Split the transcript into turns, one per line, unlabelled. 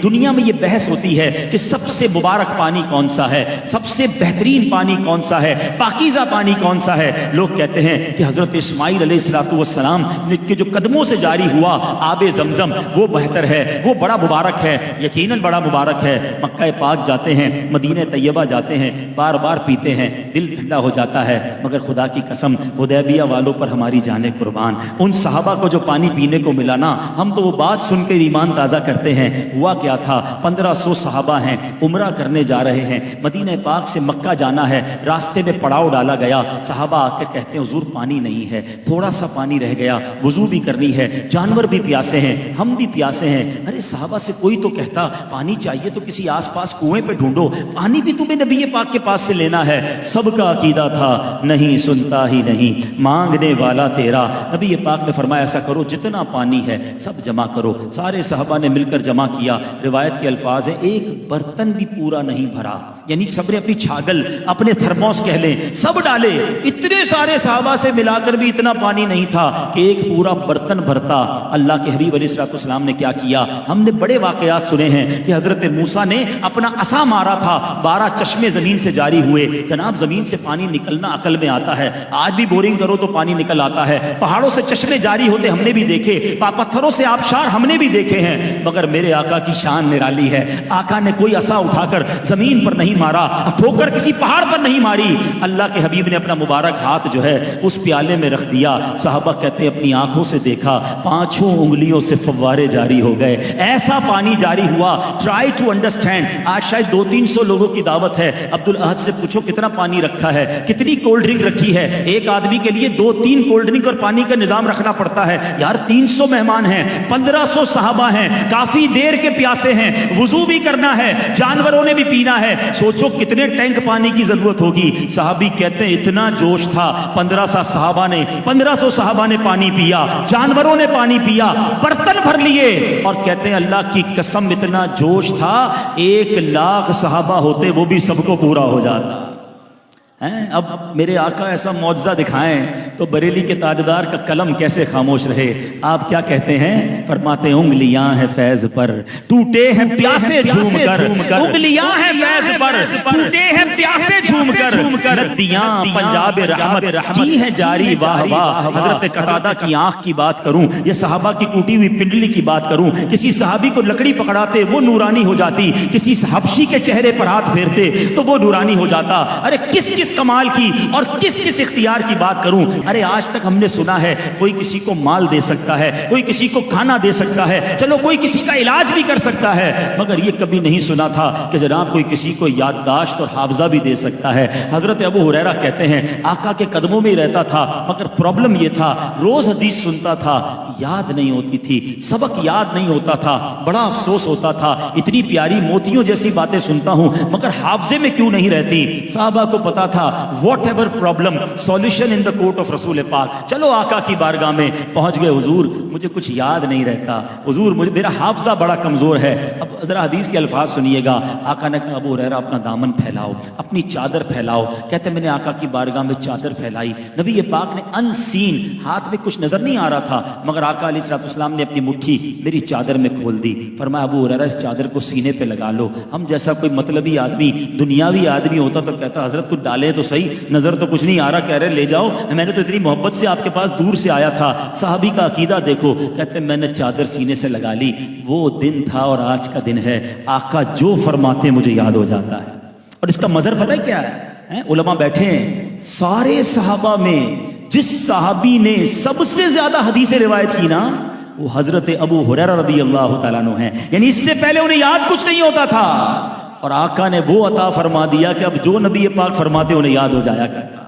دنیا میں یہ بحث ہوتی ہے کہ سب سے مبارک پانی کون سا ہے، سب سے بہترین پانی کون سا ہے، پاکیزہ پانی کون سا ہے۔ لوگ کہتے ہیں کہ حضرت اسماعیل علیہ السلام کے جو قدموں سے جاری ہوا آب زمزم وہ بہتر ہے، وہ بڑا مبارک ہے، یقیناً بڑا مبارک ہے۔ مکہ پاک جاتے ہیں، مدینہ طیبہ جاتے ہیں، بار بار پیتے ہیں، دل ٹھنڈا ہو جاتا ہے، مگر خدا کی قسم حدیبیہ والوں پر ہماری جانیں قربان، ان صحابہ کو جو پانی پینے کو ملا نا، ہم تو وہ بات سن کے ایمان تازہ کرتے ہیں۔ ہوا کیا تھا، 1500 صحابہ ہیں، عمرہ کرنے جا رہے ہیں، مدینہ پاک سے مکہ جانا ہے، راستے میں پڑاؤ ڈالا گیا، صحابہ آ کے کہتے ہیں حضور پانی نہیں ہے، تھوڑا سا پانی رہ گیا، وضو بھی کرنی ہے، جانور بھی پیاسے ہیں، ہم بھی پیاسے ہیں۔ ارے صحابہ سے کوئی تو کہتا پانی چاہیے تو کسی آس پاس کنویں پہ ڈھونڈو، پانی بھی تمہیں نبی پاک کے پاس سے لینا ہے۔ سب کا عقیدہ تھا نہیں سنتا ہی نہیں، مانگنے والا تیرا۔ نبی پاک نے فرمایا ایسا کرو جتنا پانی ہے سب جمع کرو۔ سارے صحابہ نے مل کر جمع کیا۔ روایت کے الفاظ ہیں ایک برتن بھی پورا نہیں بھرا، یعنی سب نے اپنی چھاگل اپنے تھرموس کہہ لیں سب ڈالے۔ اتنے سارے صحابہ سے ملا کر بھی اتنا پانی نہیں تھا کہ ایک پورا برتن بھرتا۔ اللہ کے حبیب علیہ السلام نے کیا کیا، ہم نے بڑے واقعات سنے ہیں کہ حضرت موسیٰ نے اپنا عصا مارا تھا، 12 چشمے زمین سے جاری ہوئے۔ جناب زمین سے پانی نکلنا عقل میں آتا ہے، آج بھی بورنگ کرو تو پانی نکل آتا ہے، پہاڑوں سے چشمے جاری ہوتے ہم نے بھی دیکھے، پتھروں سے آبشار ہم نے بھی دیکھے ہیں، مگر میرے آقا کی شان نرالی ہے۔ آقا نے کوئی عصا اٹھا کر زمین پر نہیں مارا، ٹھوکر کسی پہاڑ پر نہیں ماری، اللہ کے حبیب نے اپنا مبارک ہاتھ جو ہے اس پیالے میں رکھ دیا۔ صحابہ کہتے ہیں اپنی آنکھوں سے دیکھا 5 انگلیوں سے فوارے جاری ہو گئے، ایسا پانی جاری ہوا۔ ٹرائی ٹو انڈرسٹینڈ، آج شاید 200-300 لوگوں کی دعوت ہے، عبدالاحد سے پوچھو کتنا پانی رکھا ہے، کتنی کولڈ ڈرنک رکھی ہے، ایک آدمی کے لیے 2-3 کولڈ ڈرنک اور پانی کا نظام رکھنا پڑتا ہے۔ یار 300 مہمان ہیں، 1500 صحابہ ہیں، کافی دیر کے پیاسے ہیں، وضو بھی کرنا ہے، جانوروں نے بھی پینا ہے، سوچو کتنے ٹینک پانی کی ضرورت ہوگی۔ صحابی کہتے ہیں اتنا جوش تھا، 1500 صحابہ نے پانی پیا، جانوروں نے پانی پیا، برتن بھر لیے، اور کہتے ہیں اللہ کی قسم اتنا جوش تھا 1,00,000 صحابہ ہوتے وہ بھی سب کو پورا ہو جاتا۔ اب میرے آقا ایسا معجزہ دکھائیں تو بریلی کے تاجدار کا قلم کیسے خاموش رہے۔ آپ کیا کہتے ہیں، فرماتے انگلیاں ہیں فیض پر ٹوٹے ہیں پیاسے جھوم کر، انگلیاں ہیں فیض پر ٹوٹے ہیں پیاسے جھوم کر، ندیاں پنجاب رحمت کی ہے جاری واہ واہ۔ حضرت قتادہ کی آنکھ کی بات کروں یا صحابہ کی ٹوٹی ہوئی پنڈلی کی بات کروں، کسی صحابی کو لکڑی پکڑاتے وہ نورانی ہو جاتی، کسی حبشی کے چہرے پر ہاتھ پھیرتے تو وہ نورانی ہو جاتا۔ ارے کس کمال کی اور کس اختیار کی بات کروں۔ ارے آج تک ہم نے سنا ہے کوئی کسی کو مال دے سکتا ہے، کوئی کسی کو کھانا دے سکتا ہے، چلو کوئی کسی کا علاج بھی کر سکتا ہے، مگر یہ کبھی نہیں سنا تھا کہ جناب کوئی کسی کو یادداشت اور حافظہ بھی دے سکتا ہے۔ حضرت ابو ہریرہ کہتے ہیں آقا کے قدموں میں ہی رہتا تھا، مگر پرابلم یہ تھا روز حدیث سنتا تھا، یاد نہیں ہوتی تھی، سبق یاد نہیں ہوتا تھا، بڑا افسوس ہوتا تھا، اتنی پیاری موتیوں جیسی باتیں سنتا ہوں مگر حافظے میں کیوں نہیں رہتی۔ صحابہ کو پتا تھا what ever problem solution in the court of رسول پاک۔ چلو آقا کی بارگاہ میں پہنچ گئے، حضور مجھے کچھ یاد نہیں رہتا، حضور میرا حافظہ بڑا کمزور ہے۔ اب ذرا حدیث کے الفاظ سنیے گا۔ آقا نے کہا ابو ہریرہ اپنا دامن پھیلاؤ، اپنی چادر پھیلاؤ۔ کہتے میں نے آقا کی بارگاہ میں چادر پھیلائی، نبی پاک نے ان سین، ہاتھ میں کچھ نظر نہیں آ رہا تھا مگر آقا علیہ السلام نے اپنی مٹھی میری چادر میں کھول دی۔ فرمایا ابو ہریرہ اس چادر کو سینے پہ لگا لو۔ ہم جیسا کوئی مطلبی آدمی دنیاوی آدمی ہوتا تو کہتا حضرت کچھ ڈالے تو صحیح، نظر تو کچھ نہیں آ رہا، کہہ رہے لے جاؤ، میں نے تو اتنی محبت سے آپ کے پاس دور سے آیا تھا۔ صحابی کا عقیدہ دیکھو، کہتے میں نے چادر سینے سے لگا لی، وہ دن تھا اور آج کا دن ہے، آقا جو فرماتے مجھے یاد ہو جاتا ہے۔ اور اس کا مظہر پتہ ہے کیا ہے؟ علماء بیٹھے ہیں، سارے صحابہ میں جس صحابی نے سب سے زیادہ حدیث روایت کی نا وہ حضرت ابو ہریرہ رضی اللہ تعالیٰ عنہ ہیں، یعنی اس سے پہلے انہیں یاد کچھ نہیں ہوتا تھا اور آقا نے وہ عطا فرما دیا کہ اب جو نبی پاک فرماتے انہیں یاد ہو جایا کرتا۔